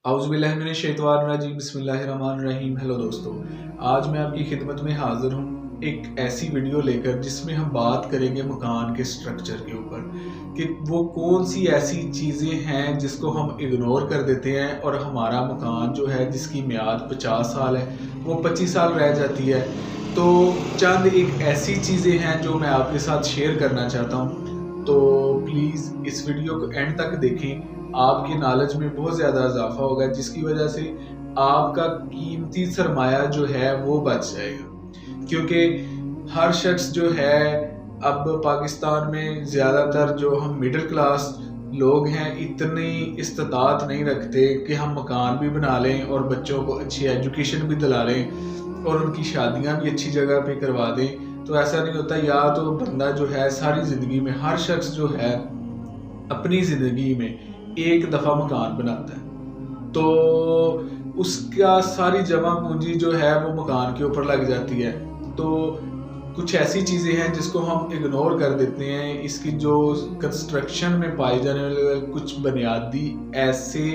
اعوذ باللہ من الشیطان الرجیم بسم اللہ الرحمن الرحیم۔ ہیلو دوستو، آج میں آپ کی خدمت میں حاضر ہوں ایک ایسی ویڈیو لے کر جس میں ہم بات کریں گے مکان کے سٹرکچر کے اوپر کہ وہ کون سی ایسی چیزیں ہیں جس کو ہم اگنور کر دیتے ہیں اور ہمارا مکان جو ہے جس کی میعاد 50 سال ہے وہ 25 سال رہ جاتی ہے۔ تو چند ایک ایسی چیزیں ہیں جو میں آپ کے ساتھ شیئر کرنا چاہتا ہوں، تو پلیز اس ویڈیو کو اینڈ تک دیکھیں۔ آپ کی نالج میں بہت زیادہ اضافہ ہوگا جس کی وجہ سے آپ کا قیمتی سرمایہ جو ہے وہ بچ جائے گا، کیونکہ ہر شخص جو ہے اب پاکستان میں زیادہ تر جو ہم مڈل کلاس لوگ ہیں اتنی استطاعت نہیں رکھتے کہ ہم مکان بھی بنا لیں اور بچوں کو اچھی ایجوکیشن بھی دلا لیں اور ان کی شادیاں بھی اچھی جگہ پہ کروا دیں۔ تو ایسا نہیں ہوتا، یا تو بندہ جو ہے ساری زندگی میں، ہر شخص جو ہے اپنی زندگی میں ایک دفعہ مکان بناتا ہے تو اس کا ساری جمع پونجی جو ہے وہ مکان کے اوپر لگ جاتی ہے۔ تو کچھ ایسی چیزیں ہیں جس کو ہم اگنور کر دیتے ہیں، اس کی جو کنسٹرکشن میں پائے جانے والے کچھ بنیادی ایسے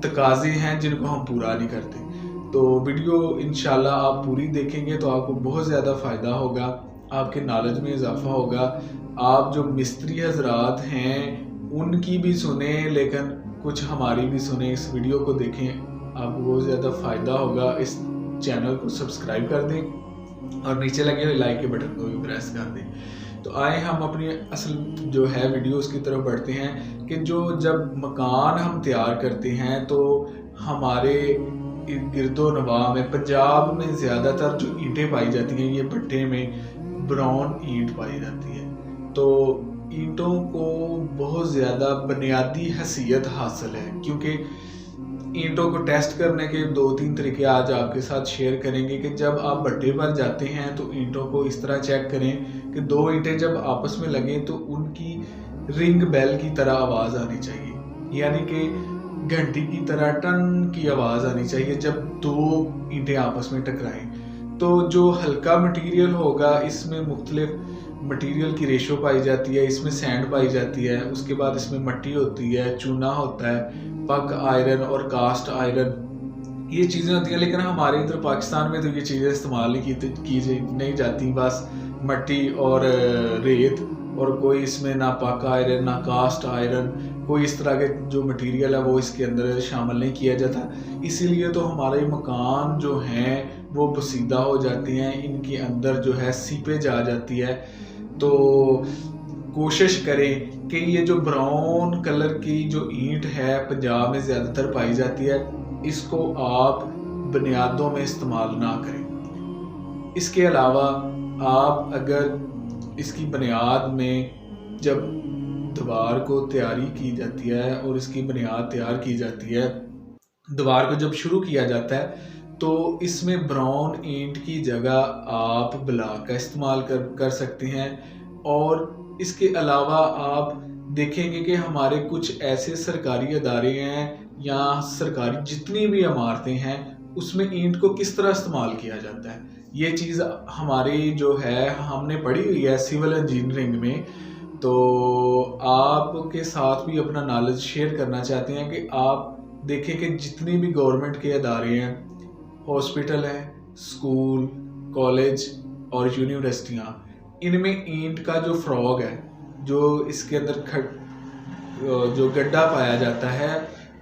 تقاضے ہیں جن کو ہم پورا نہیں کرتے۔ تو ویڈیو انشاءاللہ آپ پوری دیکھیں گے تو آپ کو بہت زیادہ فائدہ ہوگا، آپ کے نالج میں اضافہ ہوگا۔ آپ جو مستری حضرات ہیں ان کی بھی سنیں لیکن کچھ ہماری بھی سنیں، اس ویڈیو کو دیکھیں، آپ کو بہت زیادہ فائدہ ہوگا۔ اس چینل کو سبسکرائب کر دیں اور نیچے لگے ہوئے لائک کے بٹن کو بھی پریس کر دیں۔ تو آئیں ہم اپنی اصل جو ہے ویڈیوز کی طرف بڑھتے ہیں کہ جب مکان ہم تیار کرتے ہیں تو ہمارے گرد و نواح میں، پنجاب میں زیادہ تر جو اینٹیں پائی جاتی ہیں یہ بھٹے میں براؤن اینٹ پائی جاتی ہے۔ تو اینٹوں کو بہت زیادہ بنیادی حیثیت حاصل ہے، کیونکہ اینٹوں کو ٹیسٹ کرنے کے 2-3 طریقے آج آپ کے ساتھ شیئر کریں گے کہ جب آپ بھٹے پر جاتے ہیں تو اینٹوں کو اس طرح چیک کریں کہ 2 اینٹیں جب آپس میں لگیں تو ان کی رنگ بیل کی طرح آواز آنی چاہیے، یعنی کہ گھنٹی کی طرح ٹن کی آواز آنی چاہیے جب 2 اینٹیں آپس میں ٹکرائیں۔ تو جو ہلکا مٹیریل ہوگا اس میں مختلف مٹیریل کی ریشو پائی جاتی ہے، اس میں سینڈ پائی جاتی ہے، اس کے بعد اس میں مٹی ہوتی ہے، چونا ہوتا ہے، پگ آئرن اور کاسٹ آئرن، یہ چیزیں ہوتی ہیں۔ لیکن ہمارے ادھر پاکستان میں تو یہ چیزیں استعمال نہیں جاتی، بس مٹی اور ریت، اور کوئی اس میں نہ پگ آئرن نہ کاسٹ آئرن، کوئی اس طرح کے جو مٹیریل ہے وہ اس کے اندر شامل نہیں کیا جاتا۔ اسی لیے تو ہمارے مکان جو ہیں وہ بسیدہ ہو جاتے ہیں، ان کے اندر جو ہے سیپیج آ جاتی ہے۔ تو کوشش کریں کہ یہ جو براؤن کلر کی جو اینٹ ہے پنجاب میں زیادہ تر پائی جاتی ہے، اس کو آپ بنیادوں میں استعمال نہ کریں۔ اس کے علاوہ آپ اگر اس کی بنیاد میں جب دیوار کو تیاری کی جاتی ہے اور اس کی بنیاد تیار کی جاتی ہے، دیوار کو جب شروع کیا جاتا ہے تو اس میں براؤن اینٹ کی جگہ آپ بلاک کا استعمال کر سکتے ہیں۔ اور اس کے علاوہ آپ دیکھیں گے کہ ہمارے کچھ ایسے سرکاری ادارے ہیں یا سرکاری جتنی بھی عمارتیں ہیں اس میں اینٹ کو کس طرح استعمال کیا جاتا ہے، یہ چیز ہماری جو ہے ہم نے پڑھی ہوئی ہے سول انجینئرنگ میں۔ تو آپ کے ساتھ بھی اپنا نالج شیئر کرنا چاہتے ہیں کہ آپ دیکھیں کہ جتنی بھی گورنمنٹ کے ادارے ہیں، ہاسپٹل ہیں، اسکول، کالج اور یونیورسٹیاں، ان میں اینٹ کا جو فراگ ہے، جو اس کے اندر جو گڈھا پایا جاتا ہے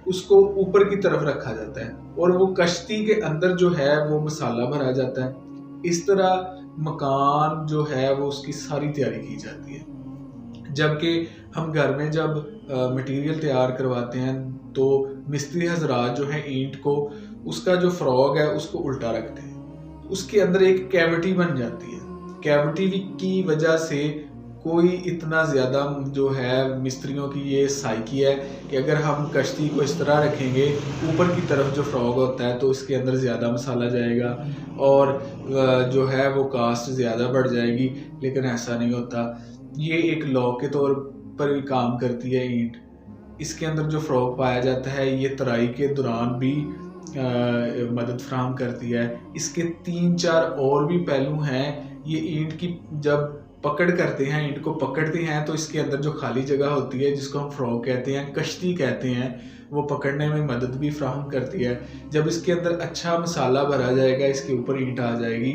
اس کو اوپر کی طرف رکھا جاتا ہے اور وہ کشتی کے اندر جو ہے وہ مسالہ بھرا جاتا ہے۔ اس طرح مکان جو ہے وہ اس کی ساری تیاری کی جاتی ہے۔ جبکہ ہم گھر میں جب مٹیریل تیار کرواتے ہیں تو مستری حضرات جو ہیں اینٹ کو، اس کا جو فراگ ہے اس کو الٹا رکھتے ہیں، اس کے اندر ایک کیوٹی بن جاتی ہے۔ کیوٹی کی وجہ سے کوئی اتنا زیادہ جو ہے مستریوں کی یہ سائیکی ہے کہ اگر ہم کشتی کو اس طرح رکھیں گے اوپر کی طرف جو فراگ ہوتا ہے تو اس کے اندر زیادہ مسالہ جائے گا اور جو ہے وہ کاسٹ زیادہ بڑھ جائے گی، لیکن ایسا نہیں ہوتا۔ یہ ایک لا کے طور پر بھی کام کرتی ہے اینٹ۔ اس کے اندر جو فراگ پایا جاتا ہے یہ ترائی کے دوران بھی مدد فراہم کرتی ہے۔ اس کے 3-4 اور بھی پہلو ہیں۔ یہ اینٹ کی جب पकड़ करते हैं, ईंट को पकड़ते हैं, तो इसके अंदर जो खाली जगह होती है जिसको हम फ्रॉग कहते हैं, कश्ती कहते हैं, वो पकड़ने में मदद भी फ्राहम करती है। जब इसके अंदर अच्छा मसाला भरा जाएगा, इसके ऊपर ईंट आ जाएगी,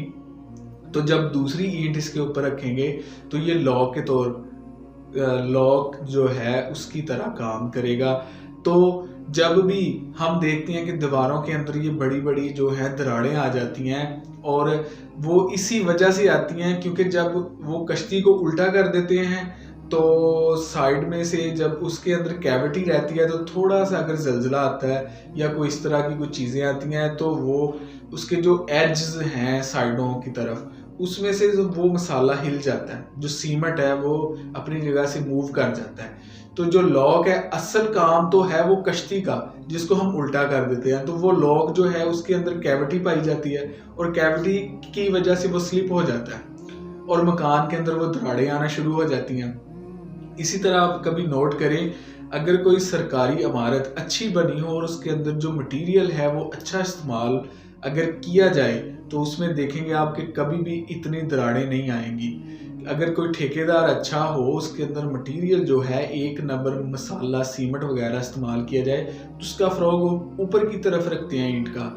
तो जब दूसरी ईंट इसके ऊपर रखेंगे तो ये लॉक के लॉक जो है उसकी तरह काम करेगा। तो जब भी हम देखते हैं कि दीवारों के अंदर ये बड़ी बड़ी जो है दरारें आ जाती हैं, और वो इसी वजह से आती हैं क्योंकि जब वो कश्ती को उल्टा कर देते हैं तो साइड में से जब उसके अंदर कैविटी रहती है तो थोड़ा सा अगर जल्जला आता है या कोई इस तरह की कुछ चीज़ें आती हैं तो वो उसके जो एड्ज हैं साइडों की तरफ, उसमें से वो मसाला हिल जाता है, जो सीमेंट है वो अपनी जगह से मूव कर जाता है। तो जो लॉक है असल काम तो है वो कश्ती का, जिसको हम उल्टा कर देते हैं, तो वो लॉक जो है उसके अंदर कैविटी पाई जाती है और कैविटी की वजह से वो स्लिप हो जाता है और मकान के अंदर वो दरारें आना शुरू हो जाती हैं। इसी तरह आप कभी नोट करें, अगर कोई सरकारी इमारत अच्छी बनी हो और उसके अंदर जो मटेरियल है वो अच्छा इस्तेमाल अगर किया जाए तो उसमें देखेंगे आप कि कभी भी इतनी दरारें नहीं आएंगी। अगर कोई ठेकेदार अच्छा हो, उसके अंदर मटेरियल जो है एक नंबर मसाला सीमेंट वगैरह इस्तेमाल किया जाए, तो उसका फ्रॉग ऊपर की तरफ रखते हैं ईंट का,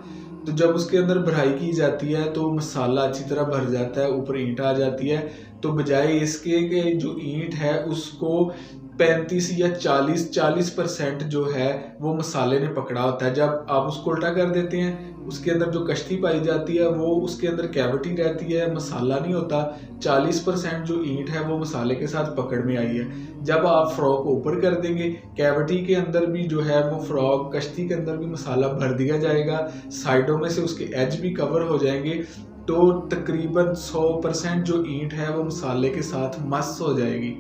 तो जब उसके अंदर भराई की जाती है तो मसाला अच्छी तरह भर जाता है, ऊपर ईंट आ जाती है। तो बजाय इसके कि जो ईंट है उसको 35 या 40% जो है वो मसाले ने पकड़ा होता है, जब आप उसको उल्टा कर देते हैं उसके अंदर जो कश्ती पाई जाती है वो उसके अंदर कैविटी रहती है, मसाला नहीं होता। 40% जो ईंट है वो मसाले के साथ पकड़ में आई है। जब आप फ्रॉग को ऊपर कर देंगे, कैविटी के अंदर भी जो है वो फ्रॉग कश्ती के अंदर भी मसाला भर दिया जाएगा, साइडों में से उसके एज भी कवर हो जाएंगे, तो तकरीबन 100% जो ईंट है वो मसाले के साथ मस हो जाएगी,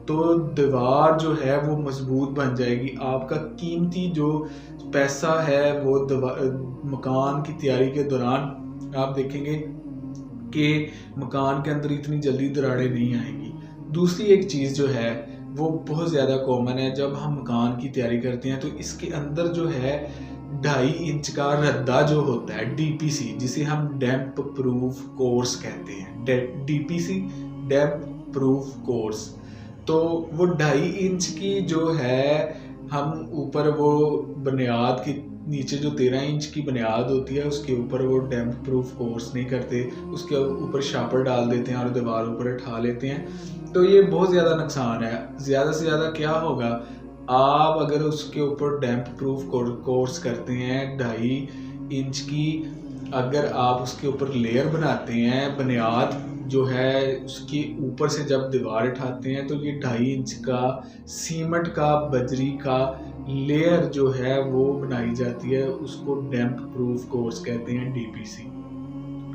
तो दीवार जो है वो मजबूत बन जाएगी। आपका कीमती जो पैसा है वो मकान की तैयारी के दौरान आप देखेंगे कि मकान के अंदर इतनी जल्दी दरारें नहीं आएंगी। दूसरी एक चीज़ जो है वो बहुत ज़्यादा कॉमन है, जब हम मकान की तैयारी करते हैं तो इसके अंदर जो है 2.5 इंच का रद्दा जो होता है, डीपीसी, जिसे हम डैम्प प्रूफ कोर्स कहते हैं, डीपीसी डैम्प प्रूफ कोर्स। तो वो 2.5 इंच की जो है हम ऊपर वो बुनियाद की नीचे जो 13 इंच की बुनियाद होती है उसके ऊपर वो डैम्प प्रूफ कोर्स नहीं करते, उसके ऊपर शापर डाल देते हैं और दीवार ऊपर उठा लेते हैं। तो ये बहुत ज़्यादा नुकसान है। ज़्यादा से ज़्यादा क्या होगा, आप अगर उसके ऊपर डैम्प प्रूफ कोर्स करते हैं 2.5 इंच की, अगर आप उसके ऊपर लेयर बनाते हैं, बुनियाद जो है उसके ऊपर से जब दीवार उठाते हैं तो ये 2.5 इंच का सीमेंट का बजरी का लेयर जो है वो बनाई जाती है, उसको डैम्प प्रूफ कोर्स कहते हैं, डीपीसी।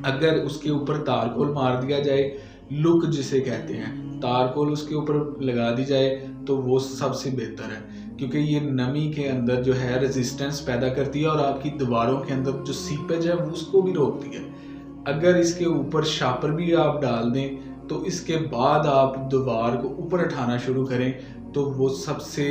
अगर उसके ऊपर तारकोल मार दिया जाए, लुक जिसे कहते हैं, तारकोल उसके ऊपर लगा दी जाए तो वो सबसे बेहतर है, क्योंकि ये नमी के अंदर जो है रेजिस्टेंस पैदा करती है और आपकी दीवारों के अंदर जो सीपेज है उसको भी रोकती है। अगर इसके ऊपर शापर भी आप डाल दें तो इसके बाद आप दीवार को ऊपर उठाना शुरू करें तो वो सबसे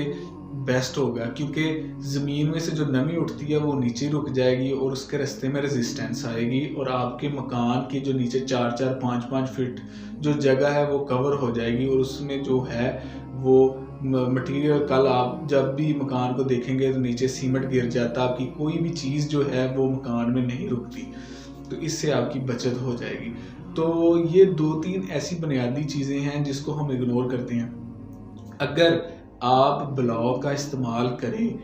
बेस्ट होगा, क्योंकि ज़मीन में से जो नमी उठती है वो नीचे रुक जाएगी और उसके रास्ते में रेजिस्टेंस आएगी और आपके मकान की जो नीचे 4-4, 5-5 फीट जो जगह है वो कवर हो जाएगी और उसमें जो है वो मटेरियल, कल आप जब भी मकान को देखेंगे तो नीचे सीमेंट गिर जाता, आपकी कोई भी चीज़ जो है वो मकान में नहीं रुकती, तो इससे आपकी बचत हो जाएगी। तो ये 2-3 ऐसी बुनियादी चीज़ें हैं जिसको हम इग्नोर करते हैं। अगर आप ब्लॉक का इस्तेमाल करें,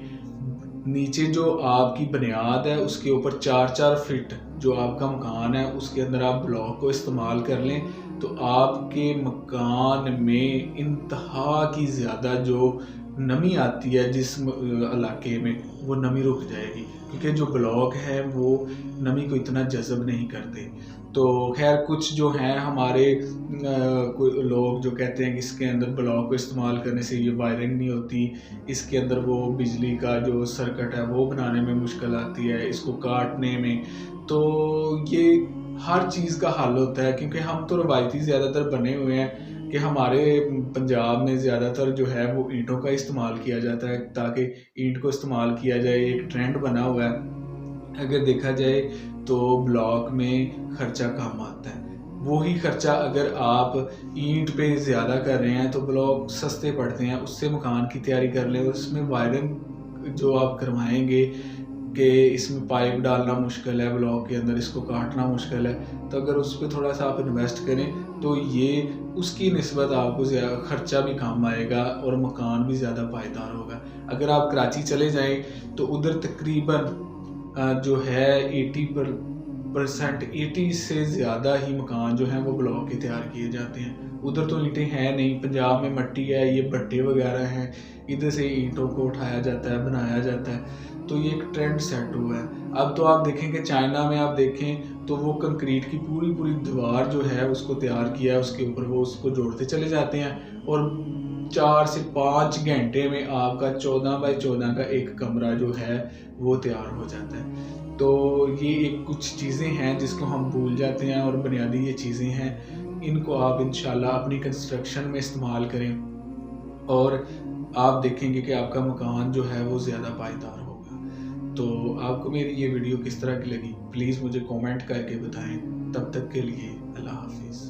नीचे जो आपकी बुनियाद है उसके ऊपर 4-4 फीट जो आपका मकान है उसके अंदर आप ब्लॉक को इस्तेमाल कर लें तो आपके मकान में इंतहा की ज़्यादा जो नमी आती है जिस इलाके में, वो नमी रुक जाएगी, क्योंकि जो ब्लॉक है वो नमी को इतना जज़ब नहीं करते। तो खैर कुछ जो हैं हमारे कोई लोग जो कहते हैं कि इसके अंदर ब्लॉक को इस्तेमाल करने से ये वायरिंग नहीं होती, इसके अंदर वो बिजली का जो सर्किट है वो बनाने में मुश्किल आती है, इसको काटने में। तो ये हर चीज़ का हल होता है, क्योंकि हम तो रवायती ज़्यादातर बने हुए हैं कि हमारे पंजाब में ज़्यादातर जो है वो ईंटों का इस्तेमाल किया जाता है, ताकि ईंट को इस्तेमाल किया जाए, एक ट्रेंड बना हुआ है। अगर देखा जाए तो ब्लॉक में खर्चा कम आता है, वही खर्चा अगर आप ईंट पे ज़्यादा कर रहे हैं तो ब्लॉक सस्ते पड़ते हैं, उससे मकान की तैयारी कर लें। और उसमें वायरिंग जो आप करवाएंगे कि इसमें पाइप डालना मुश्किल है, ब्लॉक के अंदर इसको काटना मुश्किल है, तो अगर उस पर थोड़ा सा आप इन्वेस्ट करें तो ये उसकी निस्बत आपको ज़्यादा खर्चा भी कम आएगा और मकान भी ज़्यादा पायदार होगा। अगर आप कराची चले जाएं तो उधर तकरीबन जो है 80 से ज़्यादा ही मकान जो हैं वो ब्लॉक के तैयार किए जाते हैं। उधर तो ईंटें हैं नहीं, पंजाब में मट्टी है, ये भट्टे वगैरह हैं, इधर से ईंटों को उठाया जाता है, बनाया जाता है, तो ये एक ट्रेंड सेट हुआ है। अब तो आप देखें कि चाइना में आप देखें तो वो कंक्रीट की पूरी पूरी दीवार जो है उसको तैयार किया है, उसके ऊपर वो उसको जोड़ते चले जाते हैं और 4 से 5 घंटे में आपका 14 बाई 14 का एक कमरा जो है वो तैयार हो जाता है। तो ये एक कुछ चीज़ें हैं जिसको हम भूल जाते हैं और बुनियादी ये चीज़ें हैं, इनको आप इंशाल्लाह अपनी कंस्ट्रक्शन में इस्तेमाल करें और आप देखेंगे कि आपका मकान जो है वो ज़्यादा पायदार होगा। तो आपको मेरी ये वीडियो किस तरह की लगी प्लीज़ मुझे कमेंट करके बताएं। तब तक के लिए अल्लाह हाफिज़।